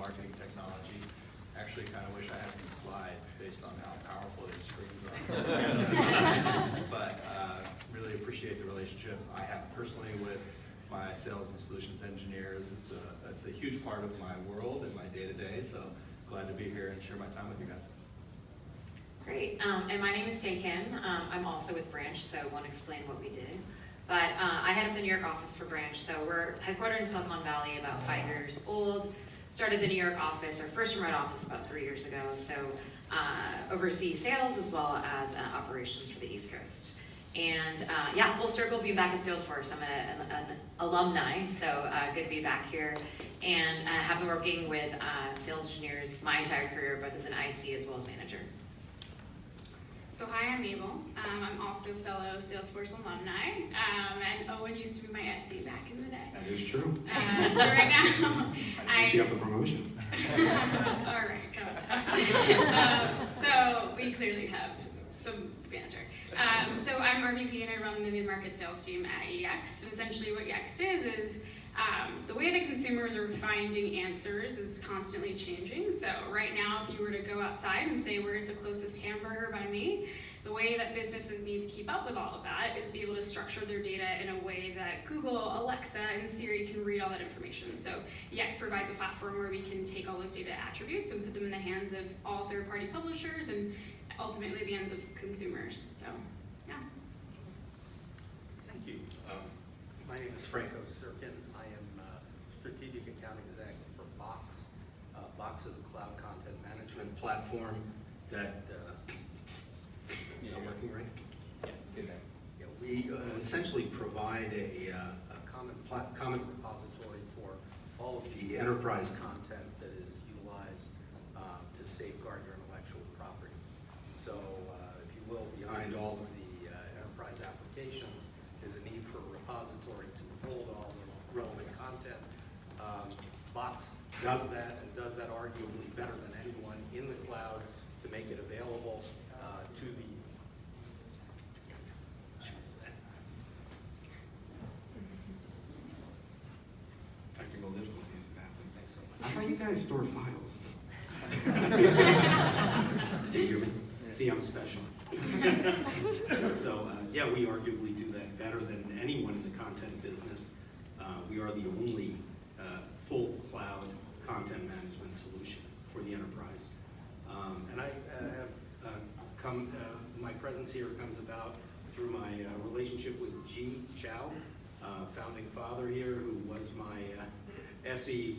marketing technology. Actually, kind of wish I had some slides based on how powerful these screens are. But really appreciate the relationship I have personally with my sales and solutions engineers. It's a huge part of my world and my day-to-day, so glad to be here and share my time with you guys. Great, and my name is Tay Kim. I'm also with Branch, so I won't explain what we did. But I head up the New York office for Branch, so we're headquartered in Silicon Valley, about 5 years old. Started the New York office, our first remote office, about 3 years ago, so oversee sales as well as operations for the East Coast. And yeah, full circle being back at Salesforce. I'm an alumni, so good to be back here. And have been working with sales engineers my entire career, both as an IC as well as manager. So hi, I'm Mabel. I'm also a fellow Salesforce alumni, and Owen used to be my SE back in the day. That is true. So right now, I see you have the promotion. All right, come on. So we clearly have some banter. So I'm RVP and I run the mid-market sales team at Yext. And essentially what Yext is the way that consumers are finding answers is constantly changing. So right now, if you were to go outside and say, where's the closest hamburger by me? The way that businesses need to keep up with all of that is be able to structure their data in a way that Google, Alexa, and Siri can read all that information. So Yext provides a platform where we can take all those data attributes and put them in the hands of all third-party publishers and ultimately the hands of consumers. So, yeah. Thank you. My name is Franco Sirkin. I am Strategic Account Exec for Box. Box is a cloud content management platform that, is that working right? Yeah, good name. Yeah, we essentially provide a common repository for all of the enterprise content that is utilized to safeguard your intellectual property. So, if you will, behind all of the enterprise applications is a need for a repository to hold all the relevant content. Box does that and does that arguably better than anyone in the cloud to make it available to the Technical difficulties have happened. Thanks so I much. thought you guys store files. You hear me? See, I'm special. So, yeah, we arguably do that better than anyone in the content business. We are the only full cloud content management solution for the enterprise. And I have my presence here comes about through my relationship with G. Chow, founding father here, who was my SE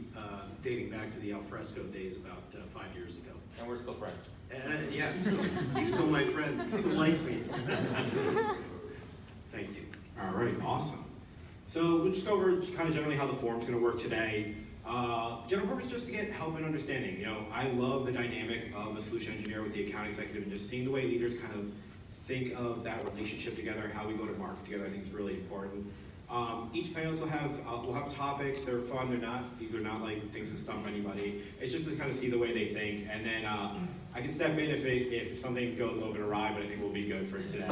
dating back to the alfresco days about 5 years ago. And we're still friends. And yeah, he's still my friend. He still likes me. Thank you. All right, awesome. So we'll just go over just kind of generally how the forum's going to work today. General purpose just to get help and understanding. You know, I love the dynamic of a solution engineer with the account executive and just seeing the way leaders kind of think of that relationship together, how we go to market together. I think is really important. Each panel will have topics. They're fun. These are not like things to stump anybody. It's just to kind of see the way they think, and then I can step in if something goes a little bit awry, but I think we'll be good for today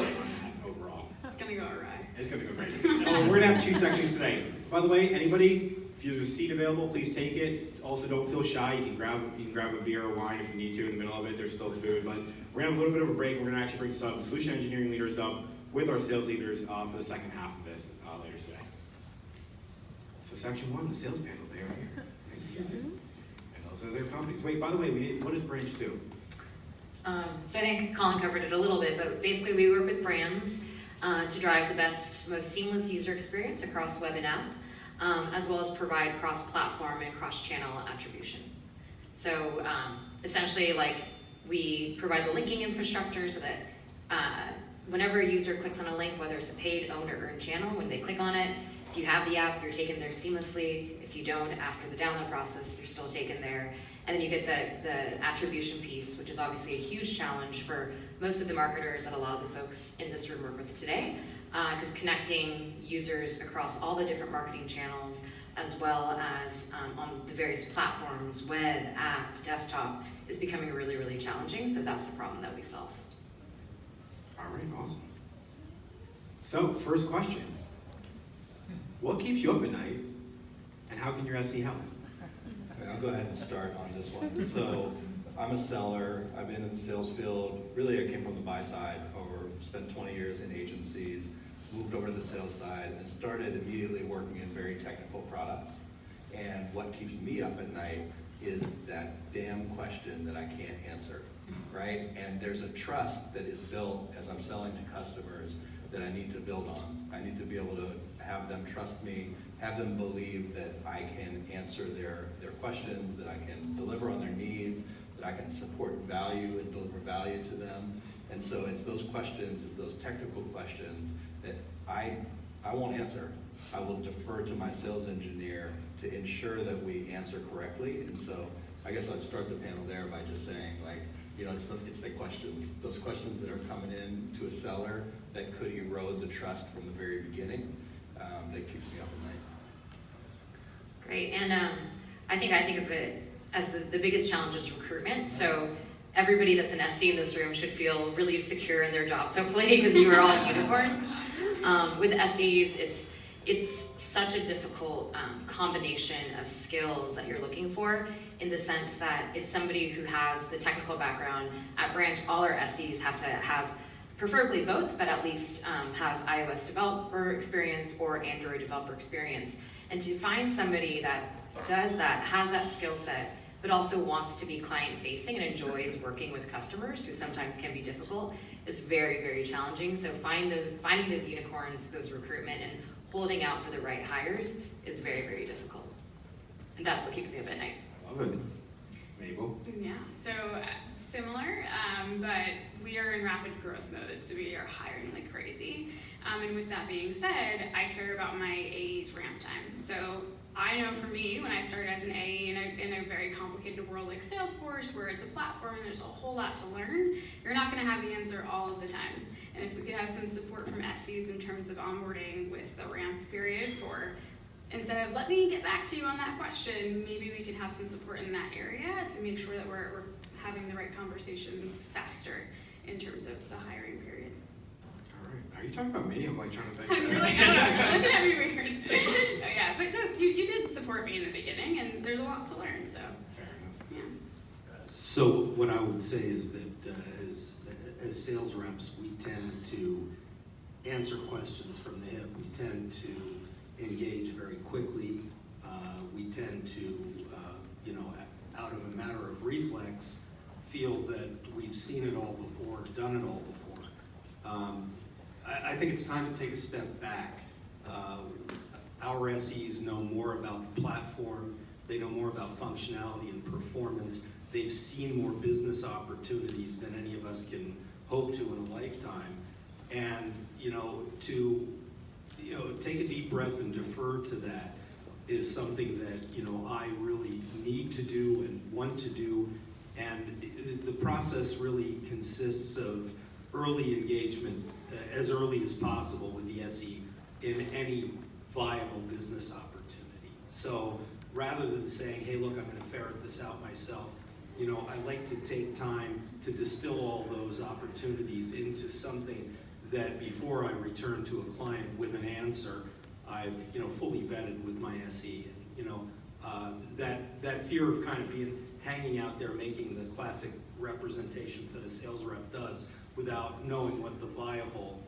overall. It's going to go awry. It's going to go great. We're going to have 2 sections today. By the way, anybody, if there's a seat available, please take it. Also, don't feel shy. You can grab a beer or wine if you need to in the middle of it. There's still food, but we're going to have a little bit of a break. We're going to actually bring some solution engineering leaders up with our sales leaders for the second half of this later today. So section 1, the sales panel, they are here. Thank you guys. And those are their companies. Wait, by the way, what does Branch do? So I think Colin covered it a little bit, but basically we work with brands to drive the best, most seamless user experience across web and app, as well as provide cross-platform and cross-channel attribution. So essentially, like, we provide the linking infrastructure so that whenever a user clicks on a link, whether it's a paid, owned, or earned channel, when they click on it, if you have the app, you're taken there seamlessly. If you don't, after the download process, you're still taken there. And then you get the attribution piece, which is obviously a huge challenge for most of the marketers that a lot of the folks in this room work with today, because connecting users across all the different marketing channels, as well as on the various platforms, web, app, desktop, is becoming really, really challenging. So that's the problem that we solve. All right, awesome. So, first question. What keeps you up at night, and how can your SE help? I'll go ahead and start on this one. So I'm a seller. I've been in the sales field. Really, I came from the buy side, spent 20 years in agencies, moved over to the sales side, and started immediately working in very technical products. And what keeps me up at night is that damn question that I can't answer, right? And there's a trust that is built as I'm selling to customers that I need to build on. I need to be able to have them trust me, have them believe that I can answer their questions, that I can deliver on their needs, that I can support value and deliver value to them. And so it's those questions, it's those technical questions that I won't answer. I will defer to my sales engineer to ensure that we answer correctly. And so I guess I'd start the panel there by just saying, like, you know, it's the questions, those questions that are coming in to a seller that could erode the trust from the very beginning, that keeps me up at night. Great, and I think of it as the biggest challenge is recruitment. So everybody that's an SC in this room should feel really secure in their jobs, hopefully, because you are all unicorns. With SEs, it's such a difficult combination of skills that you're looking for, in the sense that it's somebody who has the technical background. At Branch, all our SEs have to have preferably both, but at least have iOS developer experience or Android developer experience. And to find somebody that does that, has that skill set, but also wants to be client-facing and enjoys working with customers, who sometimes can be difficult, is very, very challenging. So finding those unicorns, those recruitment, and holding out for the right hires is very, very difficult. And that's what keeps me up at night. Love it. Mabel? Yeah, so similar, but we are in rapid growth mode, so we are hiring like crazy. And with that being said, I care about my AE's ramp time. So I know for me, when I started as an AE in a very complicated world like Salesforce, where it's a platform and there's a whole lot to learn, you're not going to have the answer all of the time. And if we could have some support from SEs in terms of onboarding with the ramp period for, instead of let me get back to you on that question, maybe we could have some support in that area to make sure that we're having the right conversations faster in terms of the hiring period. All right. Are you talking about me? I'm like trying to think. You're like, I don't know, you're looking at me weird. Oh, yeah, but no, you did support me in the beginning, and there's a lot to learn, so, Fair enough. yeah. So what I would say is that as sales reps, we tend to answer questions from the hip. We tend to engage very quickly. We tend to, out of a matter of reflex, feel that we've seen it all before, done it all before. I think it's time to take a step back. Our SEs know more about the platform. They know more about functionality and performance. They've seen more business opportunities than any of us can hope to in a lifetime. And, to take a deep breath and defer to that is something that, I really need to do and want to do. And the process really consists of early engagement, as early as possible with the SE in any viable business opportunity. So rather than saying, hey, look, I'm going to ferret this out myself, I like to take time to distill all those opportunities into something that before I return to a client with an answer, I've fully vetted with my SE. That fear of kind of hanging out there making the classic representations that a sales rep does without knowing what the viable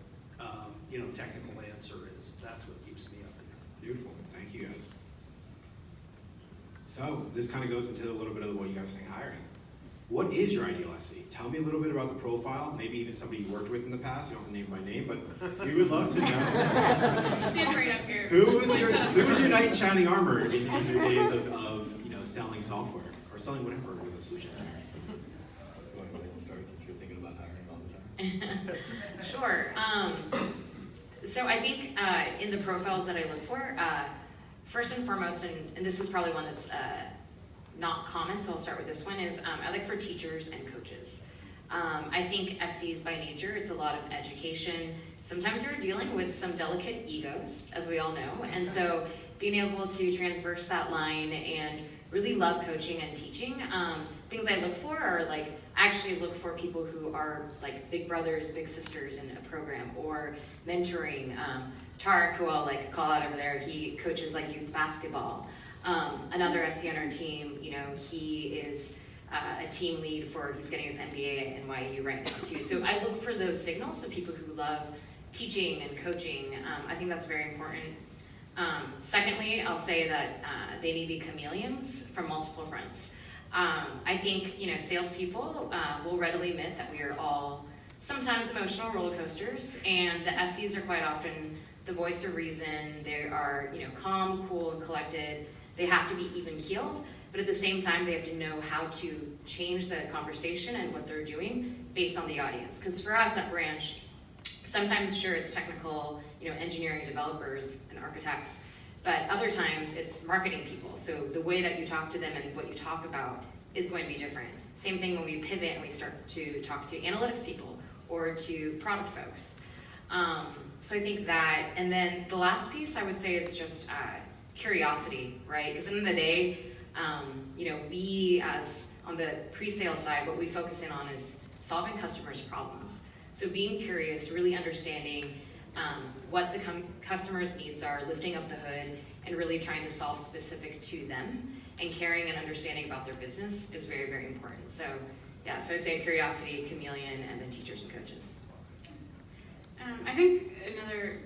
technical answer is. That's what keeps me up at night. Beautiful. Thank you, guys. So this kind of goes into a little bit of what you guys are saying, hiring. What is your ideal SE? Tell me a little bit about the profile, maybe even somebody you worked with in the past. You don't have to name by name, but we would love to know. Stand right up here. Who was your knight in shining armor in your days of selling software or selling whatever with a solution? You want to go ahead and start since you're thinking about hiring all the time? Sure. So I think in the profiles that I look for, first and foremost, and this is probably one that's not common, so I'll start with this one, is I look for teachers and coaches. I think SEs by nature, it's a lot of education. Sometimes you're dealing with some delicate egos, as we all know, and so being able to transverse that line and really love coaching and teaching. Things I look for are I actually look for people who are like big brothers, big sisters in a program, or mentoring. Tarek, who I'll call out over there, he coaches youth basketball. Another SE on our team, you know, he is a team lead for, he's getting his MBA at NYU right now too. So I look for those signals of people who love teaching and coaching. I think that's very important. Secondly, I'll say that they need to be chameleons from multiple fronts. I think, you know, salespeople will readily admit that we are all sometimes emotional roller coasters, and the SEs are quite often the voice of reason. They are, you know, calm, cool, and collected. They have to be even-keeled, but at the same time, they have to know how to change the conversation and what they're doing based on the audience. Because for us at Branch, sometimes, sure, it's technical, you know, engineering developers and architects, but other times it's marketing people. So the way that you talk to them and what you talk about is going to be different. Same thing when we pivot and we start to talk to analytics people or to product folks. So I think that, and then the last piece I would say is just curiosity, right? Because at the end of the day, you know, we as on the pre-sale side, what we focus in on is solving customers' problems. So being curious, really understanding what the customer's needs are, lifting up the hood, and really trying to solve specific to them, and caring and understanding about their business is very, very important. So yeah, so I'd say curiosity, chameleon, and then teachers and coaches. I think another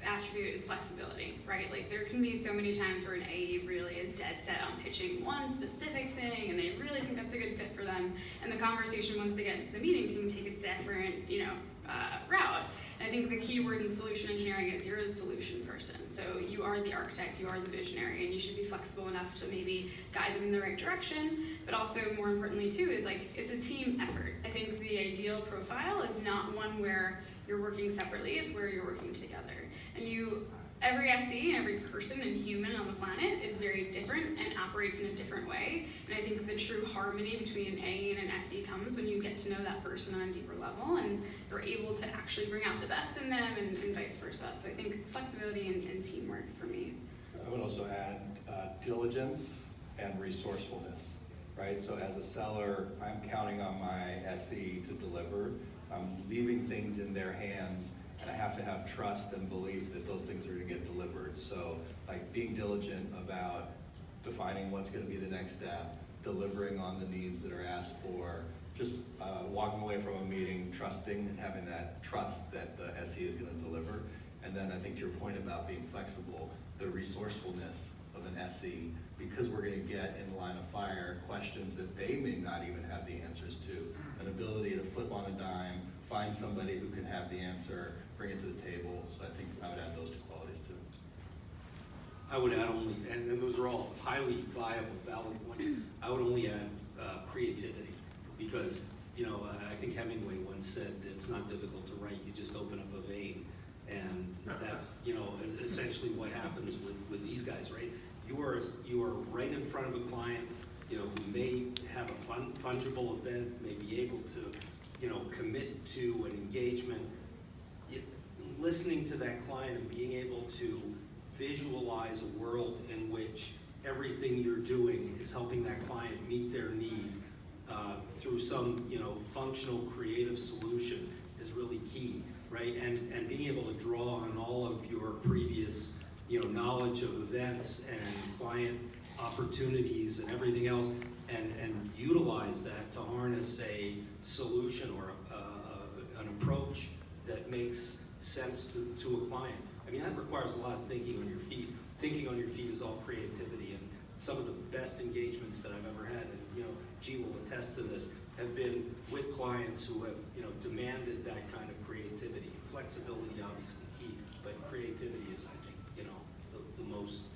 attribute is flexibility, right? Like there can be so many times where an AE really is dead set on pitching one specific thing and they really think that's a good fit for them, and the conversation once they get into the meeting can take a different, you know, route. And I think the key word in solution engineering is you're a solution person. So you are the architect, you are the visionary, and you should be flexible enough to maybe guide them in the right direction, but also more importantly too is like it's a team effort. I think the ideal profile is not one where you're working separately, it's where you're working together. And every SE and every person and human on the planet is very different and operates in a different way. And I think the true harmony between an AE and an SE comes when you get to know that person on a deeper level and you're able to actually bring out the best in them and vice versa. So I think flexibility and teamwork for me. I would also add diligence and resourcefulness, right? So as a seller, I'm counting on my SE to deliver. I'm leaving things in their hands, and I have to have trust and belief that those things are going to get delivered. So like being diligent about defining what's going to be the next step, delivering on the needs that are asked for, just walking away from a meeting, trusting and having that trust that the SE is going to deliver. And then I think to your point about being flexible, the resourcefulness of an SE, because we're going to get in the line of fire questions that they may not even have the answers to, an ability to flip on a dime, find somebody who can have the answer, bring it to the table. So I think I would add those two qualities too. I would add only, and those are all highly viable, valid points. I would only add creativity, because, you know, I think Hemingway once said it's not difficult to write, you just open up a vein. And that's, you know, essentially what happens with these guys, right? You are right in front of a client, you know, who may have a fungible event, may be able to, you know, commit to an engagement. Listening to that client and being able to visualize a world in which everything you're doing is helping that client meet their need through some, you know, functional, creative solution is really key, right? And being able to draw on all of your previous, you know, knowledge of events and client opportunities and everything else, and utilize that to harness a solution or an approach that makes sense to a client. I mean, that requires a lot of thinking on your feet. Thinking on your feet is all creativity, and some of the best engagements that I've ever had, and, you know, G will attest to this, have been with clients who have, you know, demanded that kind of creativity. Flexibility, obviously key, but creativity is, I think, you know, the most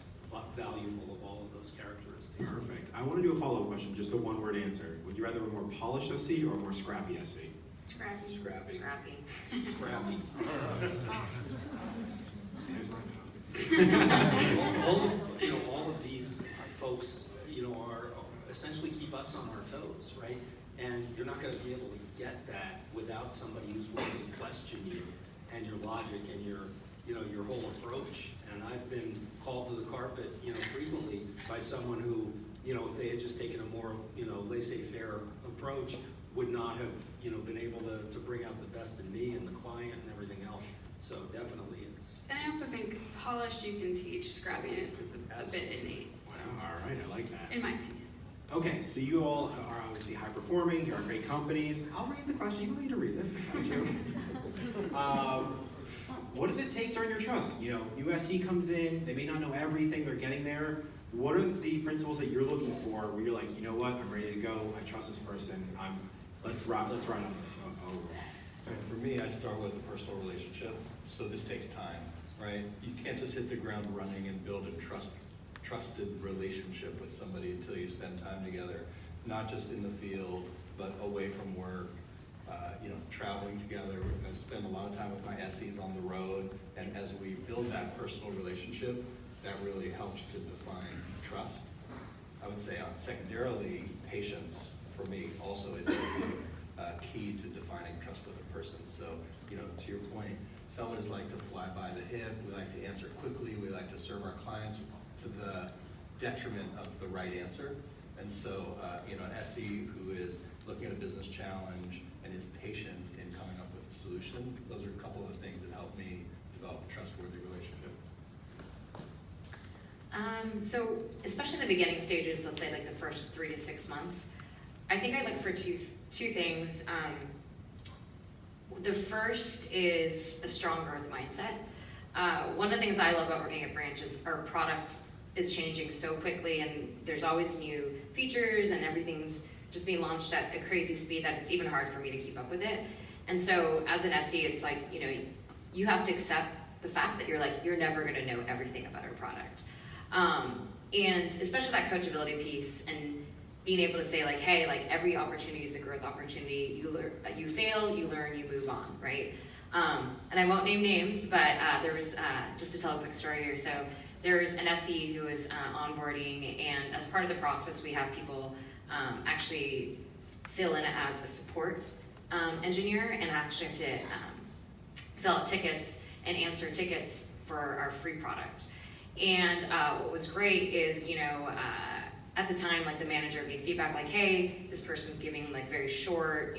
valuable of all of those characteristics. Perfect. I want to do a follow-up question, just a one-word answer. Would you rather a more polished SE or a more scrappy SE? Scrappy. Scrappy. Scrappy. Scrappy. Here's my vote. all of these folks, you know, are essentially keep us on our toes, right? And you're not going to be able to get that without somebody who's willing to question you and your logic and your, you know, your whole approach. And I've been called to the carpet, you know, frequently by someone who, you know, if they had just taken a more, you know, laissez-faire approach, would not have, you know, been able to bring out the best in me and the client and everything else. So definitely it's... And I also think polish you can teach, scrappiness is a bit innate. So. All right, I like that. in my opinion. Okay, so you all are obviously high performing, you're great companies. I'll read the question, you don't need to read it. I got you. What does it take to earn your trust? You know, USC comes in, they may not know everything, they're getting there. What are the principles that you're looking for where you're like, you know what, I'm ready to go, I trust this person, let's ride on this overall. For me, I start with a personal relationship, so this takes time, right? You can't just hit the ground running and build a trusted relationship with somebody until you spend time together, not just in the field, but away from work, traveling together. I spend a lot of time with my SEs on the road, and as we build that personal relationship, that really helps to define trust. I would say secondarily, patience for me also is a key to defining trust with a person. So, to your point, someone is like to fly by the hip, we like to answer quickly, we like to serve our clients to the detriment of the right answer. And so, an SE who is looking at a business challenge and is patient in coming up with a solution, those are a couple of things that help me develop a trustworthy relationship. So especially the beginning stages, let's say like the first 3 to 6 months, I think I look for two things. The first is a strong growth mindset. One of the things I love about working at Branch is our product is changing so quickly, and there's always new features and everything's just being launched at a crazy speed that it's even hard for me to keep up with it. And so as an SE, it's like, you have to accept the fact that you're never gonna know everything about our product. And especially that coachability piece and being able to say like, hey, like every opportunity is a growth opportunity. You fail, you learn, you move on, right? And I won't name names, but there was, just to tell a quick story here. So there's an SE who is onboarding, and as part of the process, we have people actually fill in as a support engineer and actually have to fill out tickets and answer tickets for our free product. And what was great is, at the time, like the manager gave feedback like, hey, this person's giving like very short,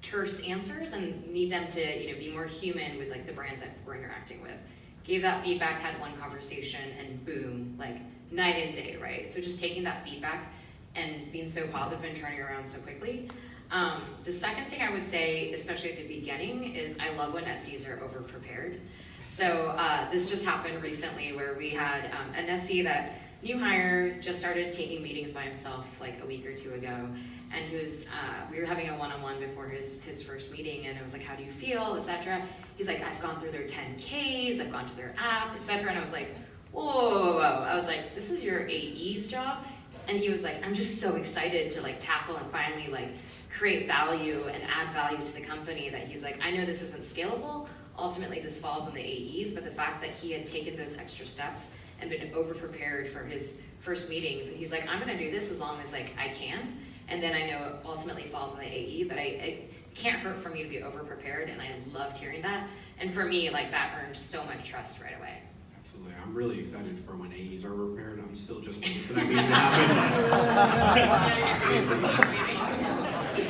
terse answers and need them to, be more human with like the brands that we're interacting with. Gave that feedback, had one conversation, and boom, like night and day, right? So just taking that feedback and being so positive and turning around so quickly. The second thing I would say, especially at the beginning, is I love when SEs are over-prepared. So this just happened recently where we had an SE that new hire just started taking meetings by himself like a week or two ago, and he was we were having a one-on-one before his first meeting, and it was like, how do you feel, etc. He's like, I've gone through their 10Ks, I've gone to their app, etc. And I was like, whoa, whoa, whoa. I was like, this is your AE's job? And he was like, I'm just so excited to like tackle and finally like create value and add value to the company that he's like, I know this isn't scalable, ultimately this falls on the AEs, but the fact that he had taken those extra steps and been over-prepared for his first meetings, and he's like, I'm gonna do this as long as like I can, and then I know it ultimately falls on the AE, but it can't hurt for me to be over-prepared, and I loved hearing that. And for me, like that earned so much trust right away. Absolutely, I'm really excited for when AEs are prepared. I'm still just waiting for that meeting to happen.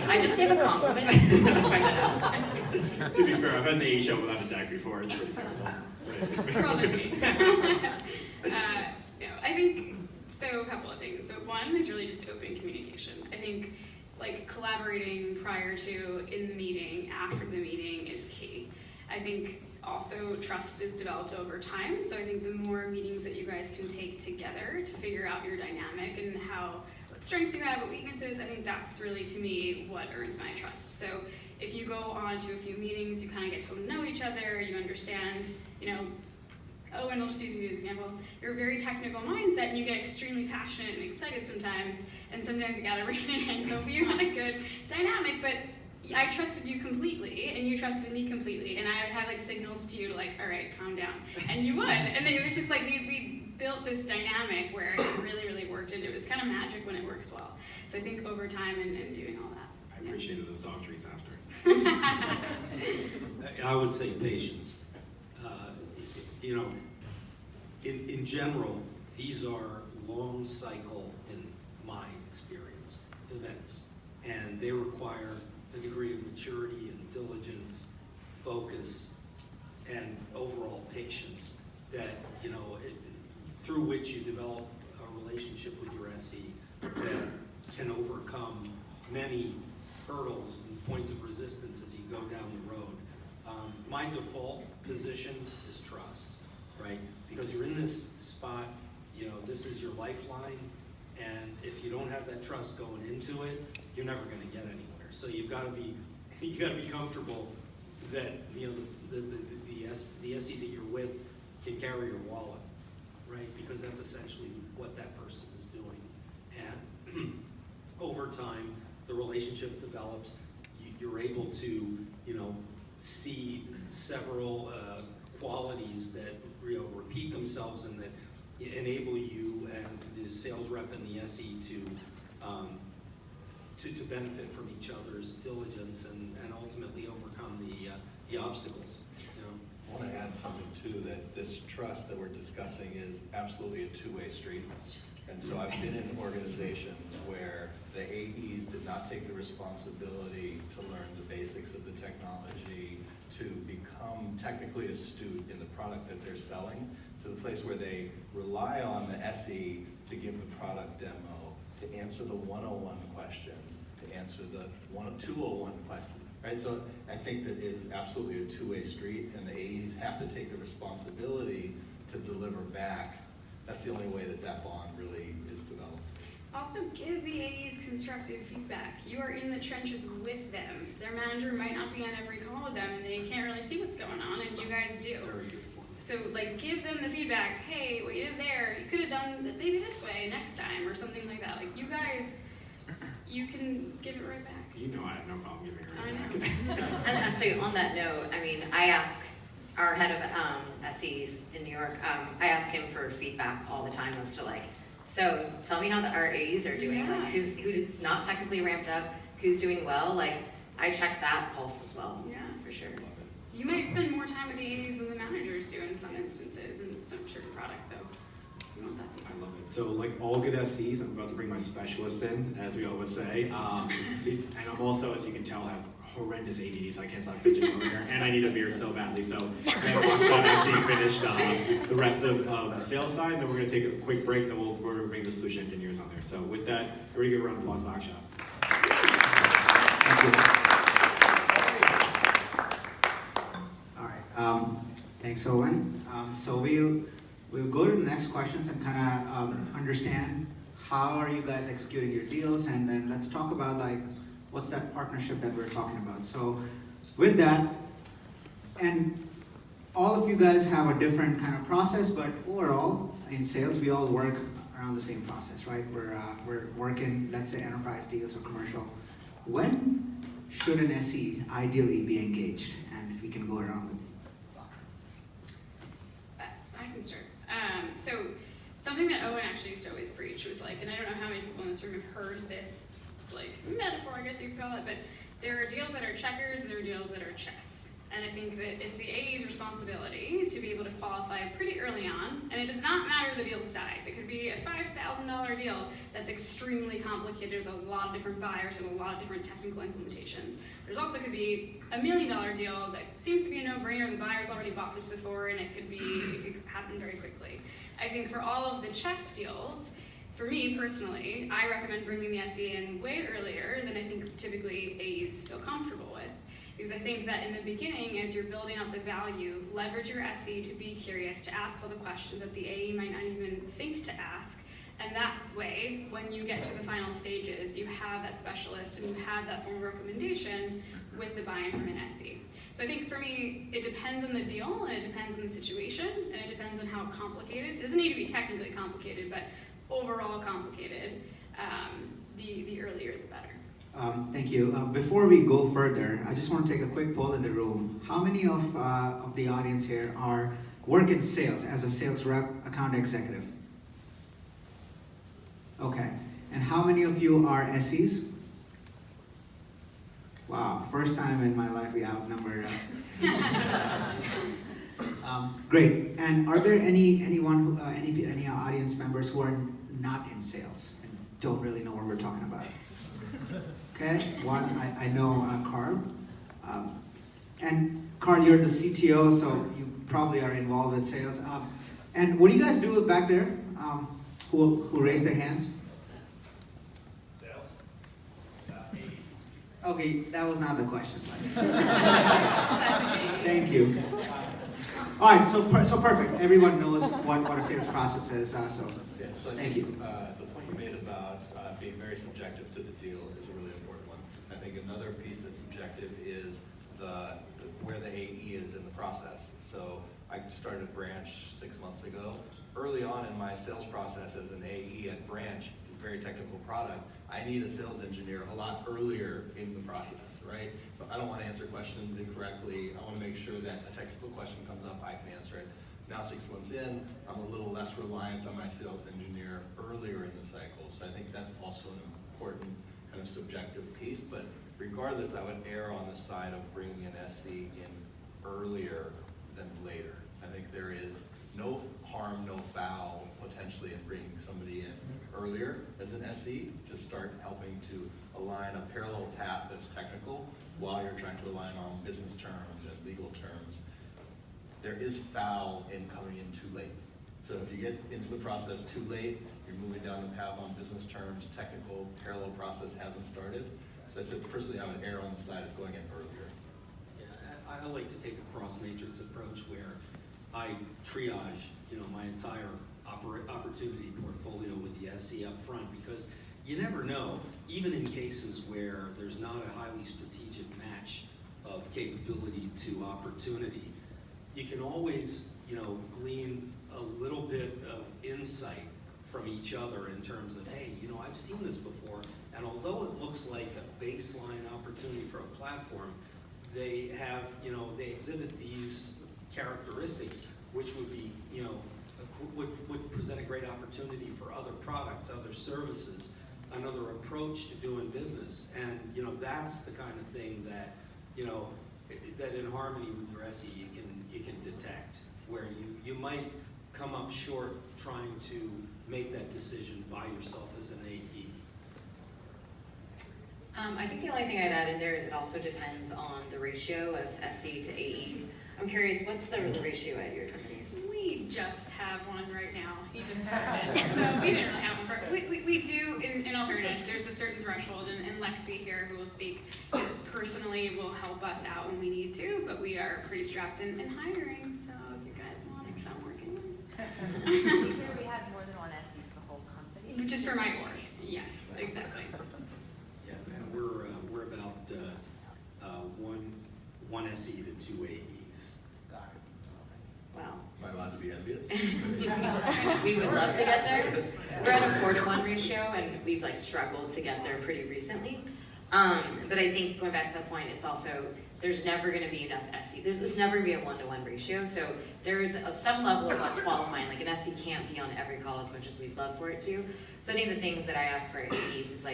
I just gave a compliment. To be fair, I've had an AE show without a deck before. It's pretty terrible. Probably. No, I think, so a couple of things, but one is really just open communication. I think like collaborating prior to, in the meeting, after the meeting is key. I think also trust is developed over time, so I think the more meetings that you guys can take together to figure out your dynamic and what strengths you have, what weaknesses, I think that's really, to me, what earns my trust. So if you go on to a few meetings, you kind of get to know each other, you understand, and I'll just use you as an example, you're a very technical mindset and you get extremely passionate and excited sometimes, and sometimes you gotta rein it in. So we had a good dynamic, but I trusted you completely, and you trusted me completely, and I would have like signals to you to like, all right, calm down, and you would, and it was just like we built this dynamic where it really, really worked, and it was kind of magic when it works well. So I think over time and doing all that. I appreciated those dog treats after. I would say patience. In general, these are long cycle, in my experience, events, and they require a degree of maturity and diligence, focus, and overall patience that, through which you develop a relationship with your SE that can overcome many hurdles and points of resistance as you go down the road. My default position is trust, right? Because you're in this spot, you know, this is your lifeline, and if you don't have that trust going into it, you're never going to get anywhere. So you've got to be comfortable that, you know, the SE that you're with can carry your wallet, right? Because that's essentially what that person is doing. And over time, the relationship develops. You're able to, you know, see several qualities that, you know, repeat themselves and that enable you and the sales rep and the SE to benefit from each other's diligence and ultimately overcome the obstacles. You know? I want to add something too, that this trust that we're discussing is absolutely a two-way street. And so I've been in organizations where the AEs did not take the responsibility to learn the basics of the technology, to become technically astute in the product that they're selling, to the place where they rely on the SE to give the product demo, to answer the 101 questions, to answer the 201 questions. Right, so I think that it is absolutely a two-way street, and the AEs have to take the responsibility to deliver back. That's the only way that that bond really is developed. Also, give the AEs constructive feedback. You are in the trenches with them. Their manager might not be on every call with them, and they can't really see what's going on, and you guys do. Very good point. So, like, give them the feedback. Hey, what you did there, you could have done it maybe this way next time, or something like that. Like, you guys, you can give it right back. You know I have no problem giving it I right know. back. And actually, on that note, I mean, I ask our head of SEs in New York, I ask him for feedback all the time as to like, so tell me how our AEs are doing, Yeah. like who's not technically ramped up, who's doing well, like I check that pulse as well. Yeah. For sure. You might spend more time with the AEs than the managers do in some instances in some certain products, so you want that feedback. I love it. So like all good SEs, I'm about to bring my specialist in, as we always say. And I'm also, as you can tell, have horrendous ADD, so I can't stop fidgeting over here. And I need a beer so badly. So I've actually finished the rest of the sales side, and then we're going to take a quick break, and then we're going to bring the solution engineers on there. So with that, everybody give a round of applause to Akshat. Thank you. All right. Thanks, Owen. So we'll go to the next questions and kind of understand how are you guys executing your deals, and then let's talk about like what's that partnership that we're talking about. So with that, and all of you guys have a different kind of process, but overall in sales we all work around the same process, right? We're working, let's say, enterprise deals or commercial. When should an SE ideally be engaged? And if we can go around the block. I can start. So something that Owen actually used to always preach was like, and I don't know how many people in this room have heard this like metaphor, I guess you could call it, but there are deals that are checkers and there are deals that are chess. And I think that it's the AE's responsibility to be able to qualify pretty early on, and it does not matter the deal size. It could be a $5,000 deal that's extremely complicated with a lot of different buyers and a lot of different technical implementations. There's also could be a $1 million deal that seems to be a no-brainer. The buyer's already bought this before, and it could happen very quickly. I think for all of the chess deals, for me personally, I recommend bringing the SE in way earlier than I think typically AEs feel comfortable with. Because I think that in the beginning, as you're building out the value, leverage your SE to be curious, to ask all the questions that the AE might not even think to ask. And that way, when you get to the final stages, you have that specialist and you have that formal recommendation with the buy-in from an SE. So I think for me, it depends on the deal, and it depends on the situation, and it depends on how complicated. It doesn't need to be technically complicated, but overall complicated. The earlier, the better. Thank you. Before we go further, I just want to take a quick poll in the room. How many of the audience here work in sales as a sales rep, account executive? Okay. And how many of you are SEs? Wow, first time in my life we outnumbered. Great. And are there any audience members who are not in sales and don't really know what we're talking about? Okay, one, I know Carl. And Carl, you're the CTO, so you probably are involved with sales. And what do you guys do back there? Who raised their hands? Sales? Okay, that was not the question. Thank you. All right, so perfect. Everyone knows what a sales process is, so Yeah, so I thank think you. the point you made about being very subjective to the deal is a really important one. I think another piece that's subjective is where the AE is in the process. So I started a branch 6 months ago. Early on in my sales process as an AE at branch, it's a very technical product. I need a sales engineer a lot earlier in the process, right? So I don't want to answer questions incorrectly. I want to make sure that a technical question comes up, I can answer it. Now 6 months in, I'm a little less reliant on my sales engineer earlier in the cycle. So I think that's also an important kind of subjective piece. But regardless, I would err on the side of bringing an SE in earlier than later. I think there is no harm, no foul potentially in bringing somebody in earlier as an SE to start helping to align a parallel path that's technical while you're trying to align on business terms and legal terms. There is foul in coming in too late. So if you get into the process too late, you're moving down the path on business terms, technical, parallel process hasn't started. So I said personally I would err on the side of going in earlier. Yeah, I like to take a cross-matrix approach where I triage, my entire opportunity portfolio with the SE up front, because you never know, even in cases where there's not a highly strategic match of capability to opportunity, you can always, glean a little bit of insight from each other in terms of, hey, I've seen this before, and although it looks like a baseline opportunity for a platform, they have, they exhibit these characteristics which would be, would present a great opportunity for other products, other services, another approach to doing business. And, that's the kind of thing that, that in harmony with your SE you can detect, where you might come up short trying to make that decision by yourself as an AE. I think the only thing I'd add in there is it also depends on the ratio of SE to AEs. I'm curious, what's the ratio at your companies? We just have one right now. He just started, so we didn't really have one. We do, in all fairness, there's a certain threshold, and Lexi here, who will speak, is personally will help us out when we need to, but we are pretty strapped in hiring, so if you guys want to come working with Here we have more than one SE for the whole company. Just for my org, yes, exactly. Yeah, and we're about one SE to 2 AEs. Wow. Am I allowed to be envious? We would love to get there. We're at a 4-to-1 ratio, and we've struggled to get there pretty recently. But I think going back to that point, it's also there's never going to be enough SE. It's never going to be a 1-to-1 ratio. So there's some level of qualifying. Like an SE can't be on every call as much as we'd love for it to. So I think the things that I ask for AEs is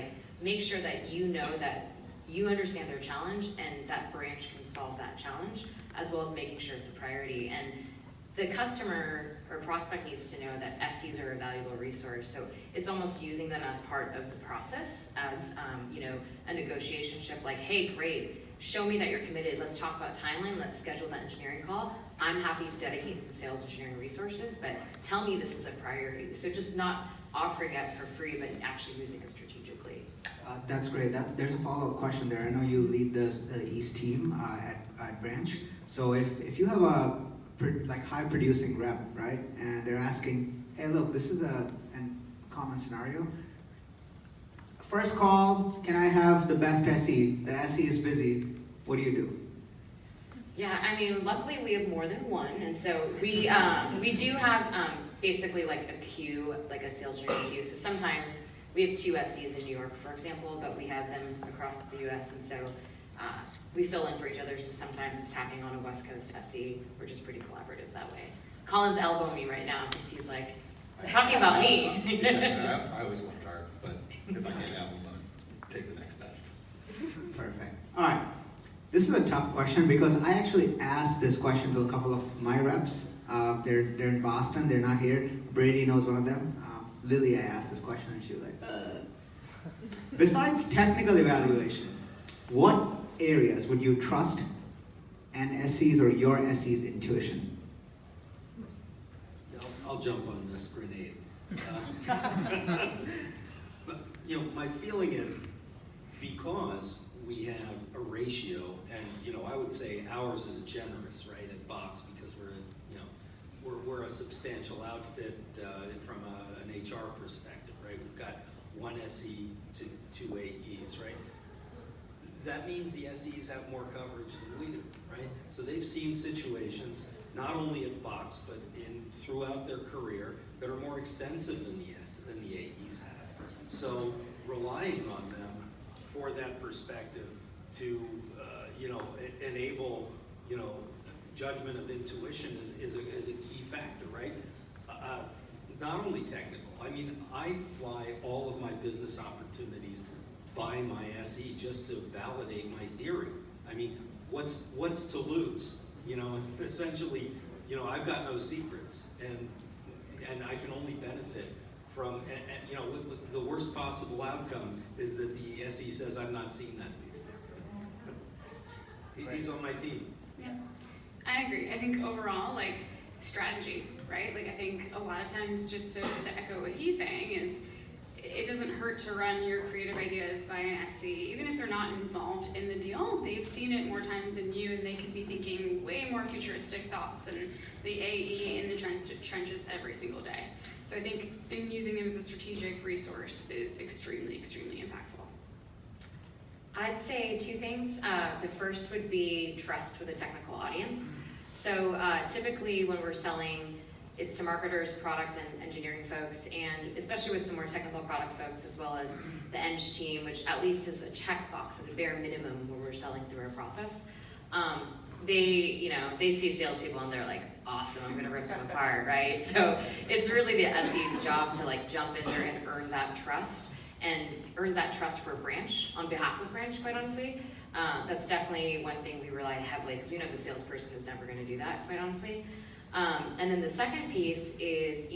make sure that you know that you understand their challenge and that branch can solve that challenge, as well as making sure it's a priority. And the customer or prospect needs to know that SEs are a valuable resource. So it's almost using them as part of the process, as a negotiation chip. Like, hey, great, show me that you're committed. Let's talk about timeline. Let's schedule that engineering call. I'm happy to dedicate some sales engineering resources, but tell me this is a priority. So just not offering it for free, but actually using it strategically. That's great. There's a follow-up question there. I know you lead the East team at Branch. So if you have a high producing rep, right, and they're asking, hey, look, this is a common scenario. First call, can I have the best SE? The SE is busy. What do you do? Yeah, I mean, luckily we have more than one, and so we do have basically a queue, a sales engineering queue. So sometimes we have 2 SEs in New York, for example, but we have them across the U.S., and so we fill in for each other. So sometimes it's tapping on a West Coast SE. We're just pretty collaborative that way. Colin's elbowing me right now because he's talking about me. I always want dark, but if I can't have them, take the next best. Perfect. All right. This is a tough question because I actually asked this question to a couple of my reps. They're in Boston. They're not here. Brady knows one of them. Lily, I asked this question and she was like, Besides technical evaluation, what areas would you trust an SE's or your SE's intuition? I'll jump on this grenade. But, you know, my feeling is because we have a ratio, and you know, I would say ours is generous, right, at Box, because we're a substantial outfit from an HR perspective, right? We've got one SE to two AEs, right? That means the SEs have more coverage than we do, right? So they've seen situations, not only at Box, but throughout their career, that are more extensive than the AEs have. So relying on them for that perspective to, enable, judgment of intuition is a key factor, right? Not only technical. I mean, I fly all of my business opportunities by my SE just to validate my theory. I mean, what's to lose? Essentially, I've got no secrets, and I can only benefit from, the worst possible outcome is that the SE says, I've not seen that before. He's on my team. Yeah, I agree. I think overall, like, strategy, right? Like, I think a lot of times, just to echo what he's saying, is it doesn't hurt to run your creative ideas by an SC. Even if they're not involved in the deal, they've seen it more times than you, and they could be thinking way more futuristic thoughts than the AE in the trenches every single day. So I think in using them as a strategic resource is extremely, extremely impactful. I'd say two things. The first would be trust with a technical audience. So typically when we're selling, it's to marketers, product and engineering folks, and especially with some more technical product folks, as well as the eng team, which at least is a checkbox at the bare minimum when we're selling through our process. They see salespeople and they're like, awesome, I'm gonna rip them apart, right? So it's really the SE's job to like jump in there and earn that trust for a branch, on behalf of branch, quite honestly. That's definitely one thing we rely heavily, because we know the salesperson is never gonna do that, quite honestly. And then the second piece is,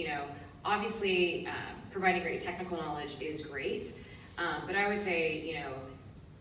obviously providing great technical knowledge is great, but I would say,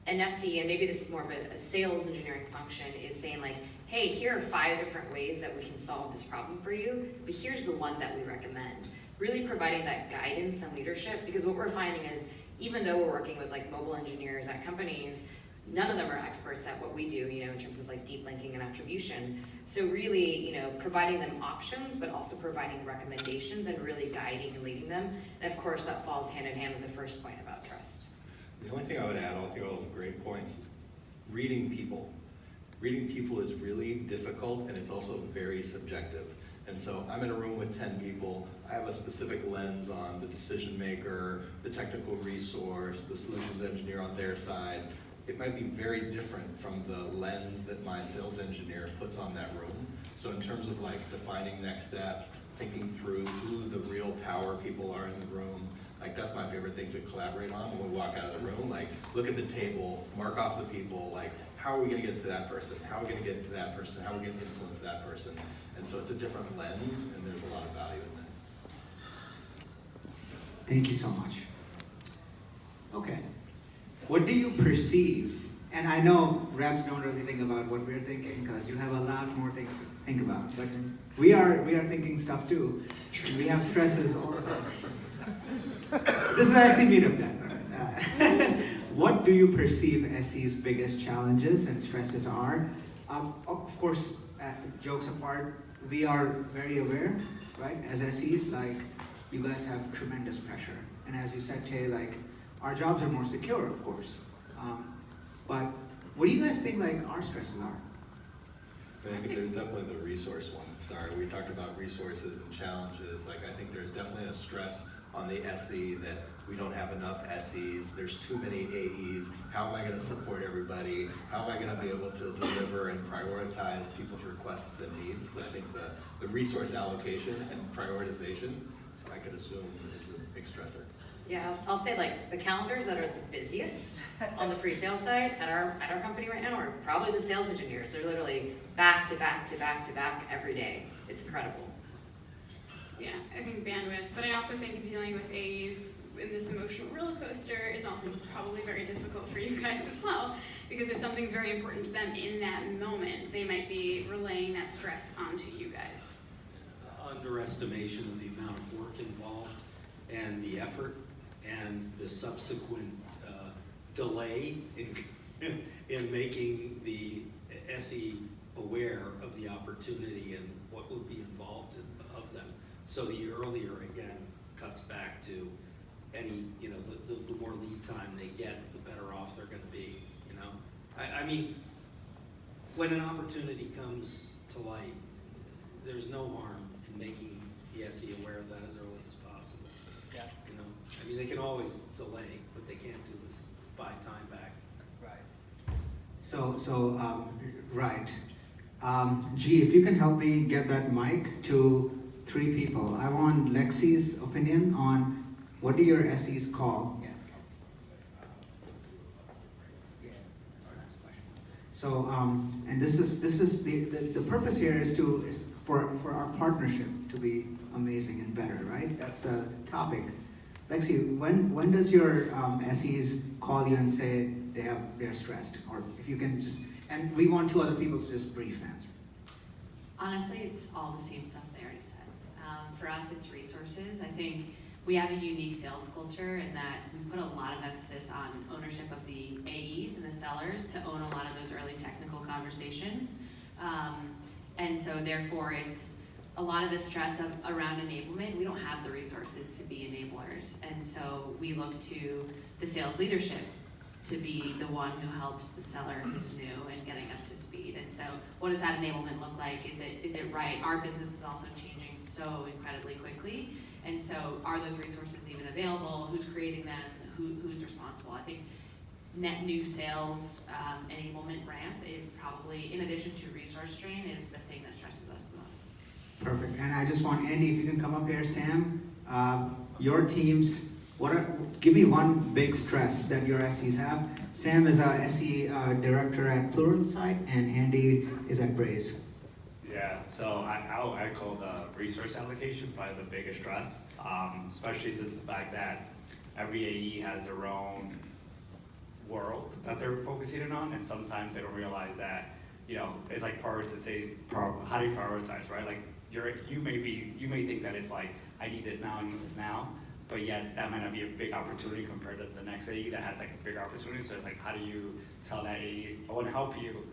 an SE, and maybe this is more of a sales engineering function, is saying like, hey, here are 5 different ways that we can solve this problem for you, but here's the one that we recommend. Really providing that guidance and leadership, because what we're finding is, even though we're working with like mobile engineers at companies, none of them are experts at what we do, in terms of like deep linking and attribution. So really, providing them options, but also providing recommendations and really guiding and leading them. And of course, that falls hand in hand with the first point about trust. The only thing I would add, I think all those are great points. Reading people. Reading people is really difficult, and it's also very subjective. And so I'm in a room with 10 people. I have a specific lens on the decision maker, the technical resource, the solutions engineer on their side. It might be very different from the lens that my sales engineer puts on that room. So in terms of like defining next steps, thinking through who the real power people are in the room, like that's my favorite thing to collaborate on when we walk out of the room. Like look at the table, mark off the people, like how are we gonna get to that person? How are we gonna get to that person? How are we gonna influence that person? And so it's a different lens, and there's a lot of value in that. Thank you so much. Okay. What do you perceive? And I know reps don't really think about what we're thinking, because you have a lot more things to think about. But we are thinking stuff too. And we have stresses also. This is SE meetup then. What do you perceive SE's biggest challenges and stresses are? Of course, jokes apart, we are very aware, right? As SEs, like, you guys have tremendous pressure. And as you said, Tay, like, our jobs are more secure, of course. But what do you guys think, like, our stresses are? I think there's definitely the resource one. Sorry, we talked about resources and challenges. Like, I think there's definitely a stress on the SE that we don't have enough SEs. There's too many AEs. How am I going to support everybody? How am I going to be able to deliver and prioritize people's requests and needs? So I think the resource allocation and prioritization, I could assume, is a big stressor. Yeah, I'll say like the calendars that are the busiest on the pre-sale side at our company right now are probably the sales engineers. They're literally back to back to back to back every day. It's incredible. Yeah, I think bandwidth, but I also think dealing with AEs in this emotional roller coaster is also probably very difficult for you guys as well, because if something's very important to them in that moment, they might be relaying that stress onto you guys. Underestimation of the amount of work involved and the effort and the subsequent delay in making the SE aware of the opportunity and what would be involved of them. So the earlier, again, cuts back to any, the more lead time they get, the better off they're going to be, I mean, when an opportunity comes to light, there's no harm in making the SE aware of that as early as possible. Yeah. I mean, they can always delay, what they can't do is buy time back. Right. Right. G, if you can help me get that mic to 3 people. I want Lexi's opinion on what do your SEs call? Yeah. So, and this is the purpose here is for our partnership to be amazing and better, right? That's the topic. Lexi, when does your SEs call you and say they're stressed, or if you can just, and we want 2 other people to just brief answer. Honestly, it's all the same stuff they already said. For us, it's resources. I think we have a unique sales culture in that we put a lot of emphasis on ownership of the AEs and the sellers to own a lot of those early technical conversations. And so therefore it's a lot of the stress around enablement. We don't have the resources to be enablers. And so we look to the sales leadership to be the one who helps the seller who's new and getting up to speed. And so what does that enablement look like? Is it right? Our business is also changing so incredibly quickly. And so are those resources even available? Who's creating them? Who's responsible? I think net new sales enablement ramp is probably, in addition to resource strain, is the thing that stresses us the most. Perfect. And I just want Andy, if you can come up here. Sam, your teams, give me one big stress that your SEs have. Sam is a SE director at Pluralsight, and Andy is at Braze. Yeah, so I'll echo the resource allocation is probably the biggest stress, especially since the fact that every AE has their own world that they're focusing on, and sometimes they don't realize that, it's like how do you prioritize, right? Like you may think that it's like, I need this now, I need this now, but yet that might not be a big opportunity compared to the next AE that has like a bigger opportunity. So it's like, how do you tell that AE, I want to help you,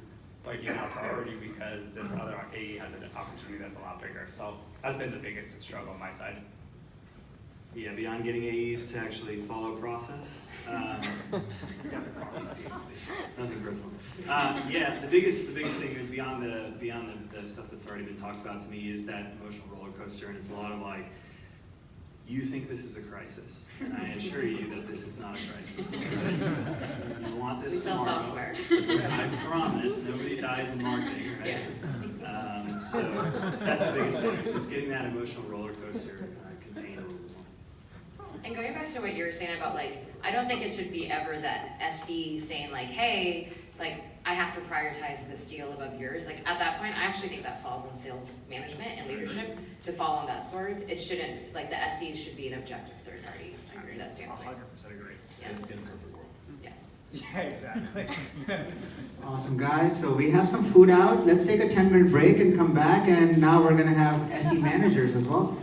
but you're not priority because this other AE has an opportunity that's a lot bigger. So that's been the biggest struggle on my side. Yeah, beyond getting AEs to actually follow process. Nothing personal. Yeah, the biggest thing is beyond the stuff that's already been talked about to me is that emotional roller coaster, and it's a lot of like, you think this is a crisis, and I assure you that this is not a crisis. You want this sell tomorrow. software. I promise, nobody dies in marketing, right? Yeah. So that's the biggest thing, is just getting that emotional roller coaster contained a little more. And going back to what you were saying about I don't think it should be ever that SC saying hey, I have to prioritize this deal above yours. At that point, I actually think that falls on sales management and leadership to fall on that sword. It shouldn't, the SCs should be an objective third party. I agree with that standpoint. 100% agree. Yeah. In a perfect world. Yeah. Yeah, exactly. Awesome, guys. So we have some food out. Let's take a 10-minute break and come back, and now we're going to have SE managers as well.